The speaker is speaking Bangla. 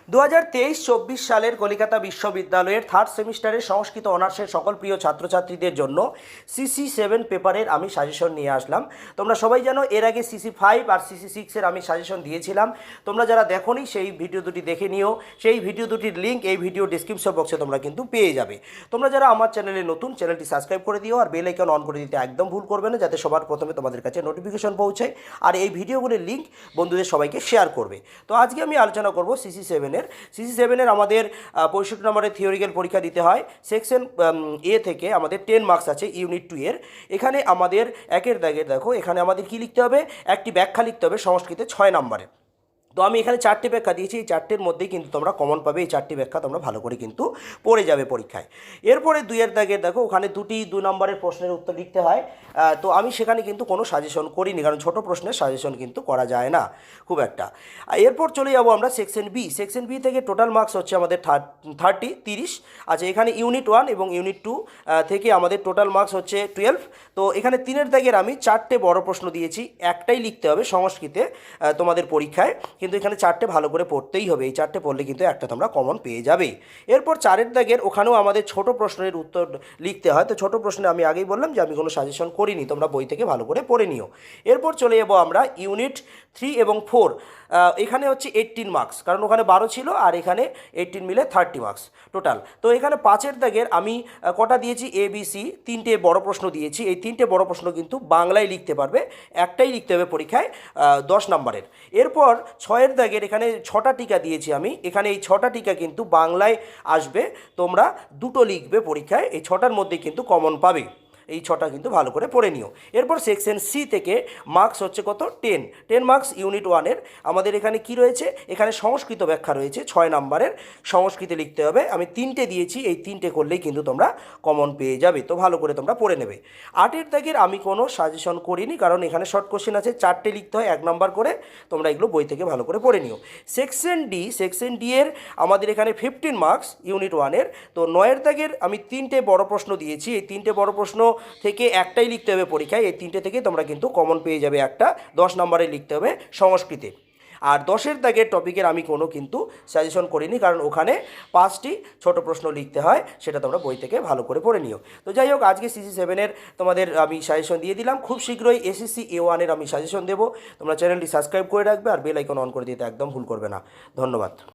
2023-24 সালের কলকাতা বিশ্ববিদ্যালয়ের থার্ড সেমিস্টারের সংস্কৃত অনার্সের সকল প্রিয় ছাত্রছাত্রীদের জন্য CC7 পেপারের আমি সাজেশন নিয়ে আসলাম। তোমরা সবাই জানো এর আগে CC5 আর CC6-এর আমি সাজেশন দিয়েছিলাম। তোমরা যারা দেখোনি সেই ভিডিও দুটি দেখে নিও। সেই ভিডিও দুটির লিঙ্ক এই ভিডিও ডিসক্রিপশন বক্সে তোমরা কিন্তু পেয়ে যাবে। তোমরা যারা আমার চ্যানেলে নতুন, চ্যানেলটি সাবস্ক্রাইব করে দিও আর বেল আইকন অন করে দিতে একদম ভুল করবে না, যাতে সবার প্রথমে তোমাদের কাছে নোটিফিকেশন পৌঁছায়। আর এই ভিডিওগুলির লিঙ্ক বন্ধুদের সবাইকে শেয়ার করবে। তো আজকে আমি আলোচনা করব CC7-এর আমাদের 65 নম্বরের থিওরিক্যাল পরীক্ষা দিতে হয়। সেকশন এ থেকে আমাদের 10 মার্কস আছে ইউনিট 2 এর। এখানে আমাদের একের দাগের দেখো, এখানে আমাদের কি লিখতে হবে, একটি ব্যাখ্যা লিখতে হবে সংস্কৃতে 6 নম্বরে। তো আমি এখানে 4টে ব্যাখ্যা দিয়েছি, এই 4টের মধ্যেই কিন্তু তোমরা কমন পাবে। এই 4টি ব্যাখ্যা তোমরা ভালো করে কিন্তু পড়ে যাবে পরীক্ষায়। এরপরে 2-এর দাগের দেখো, ওখানে 2 নম্বরের প্রশ্নের উত্তর লিখতে হয়। তো আমি সেখানে কিন্তু কোনো সাজেশন করিনি, কারণ ছোট প্রশ্নের সাজেশন কিন্তু করা যায় না খুব একটা। এরপর চলে যাবো আমরা সেকশন বি থেকে টোটাল মার্কস হচ্ছে আমাদের 30। আচ্ছা, এখানে ইউনিট 1 এবং ইউনিট 2 থেকে আমাদের টোটাল মার্কস হচ্ছে 12। তো এখানে 3-এর দাগের আমি 4টে বড় প্রশ্ন দিয়েছি, একটাই লিখতে হবে সংস্কৃতে তোমাদের পরীক্ষায়, কিন্তু এখানে 4টে ভালো করে পড়তেই হবে। এই 4টে পড়লে কিন্তু একটা তোমরা কমন পেয়ে যাবে। এরপর 4-এর দাগের ওখানেও আমাদের ছোট প্রশ্নের উত্তর লিখতে হয়। তো ছোট প্রশ্নে আমি আগেই বললাম যে আমি কোনো সাজেশন করিনি, তোমরা বই থেকে ভালো করে পড়ে নিও। এরপর চলে যাবো আমরা ইউনিট 3 এবং 4। এখানে হচ্ছে 18 মার্কস, কারণ ওখানে 12 ছিল আর এখানে 18 মিলে 30 মার্কস টোটাল। তো এখানে 5-এর দাগের আমি কটা দিয়েছি, ABC 3টে বড় প্রশ্ন দিয়েছি। এই 3টে বড় প্রশ্ন কিন্তু বাংলায় লিখতে পারবে, একটাই লিখতে হবে পরীক্ষায় 10 নম্বরের। এরপর 6-এর দাগের এখানে 6টা টিকা দিয়েছি আমি, এখানে এই 6টা টিকা কিন্তু বাংলায় আসবে, তোমরা 2টো লিখবে পরীক্ষায়। এই 6টার মধ্যে কিন্তু কমন পাবে, এই 6টা কিন্তু ভালো করে পড়ে নিও। এরপর সেকশন সি থেকে মার্কস হচ্ছে কত, 10 মার্কস ইউনিট 1-এর। আমাদের এখানে কি রয়েছে, এখানে সংস্কৃত ব্যাখ্যা রয়েছে 6 নম্বরের, সংস্কৃতে লিখতে হবে। আমি 3টে দিয়েছি, এই 3টে করলেই কিন্তু তোমরা কমন পেয়ে যাবে। তো ভালো করে তোমরা পড়ে নেবে। 8-এর দাগের আমি কোনো সাজেশন করিনি, কারণ এখানে শর্ট কোশ্চেন আছে, 4টে লিখতে হয় 1 নম্বর করে। তোমরা এগুলো বই থেকে ভালো করে পড়ে নিও। সেকশন ডি এর আমাদের এখানে 15 মার্কস ইউনিট 1-এর। তো 9-এর দাগের আমি 3টে বড় প্রশ্ন দিয়েছি, এই 3টে বড় প্রশ্ন থেকে একটাই লিখতে হবে পরীক্ষায়। এই 3টে থেকে তোমরা কিন্তু কমন পেয়ে যাবে একটা, 10 নম্বরে লিখতে হবে সংস্কৃতে। আর 10-এর দাগের টপিকের আমি কোনো কিন্তু সাজেশন করিনি, কারণ ওখানে 5টি ছোট প্রশ্ন লিখতে হয়, সেটা তোমরা বই থেকে ভালো করে পড়ে নিও। তো যাই হোক, আজকে CC7-এর তোমাদের আমি সাজেশন দিয়ে দিলাম। খুব শীঘ্রই SSC A1-এর আমি সাজেশন দেবো। তোমরা চ্যানেলটি সাবস্ক্রাইব করে রাখবে আর বেল আইকন অন করে দিতে একদম ভুল করবে না। ধন্যবাদ।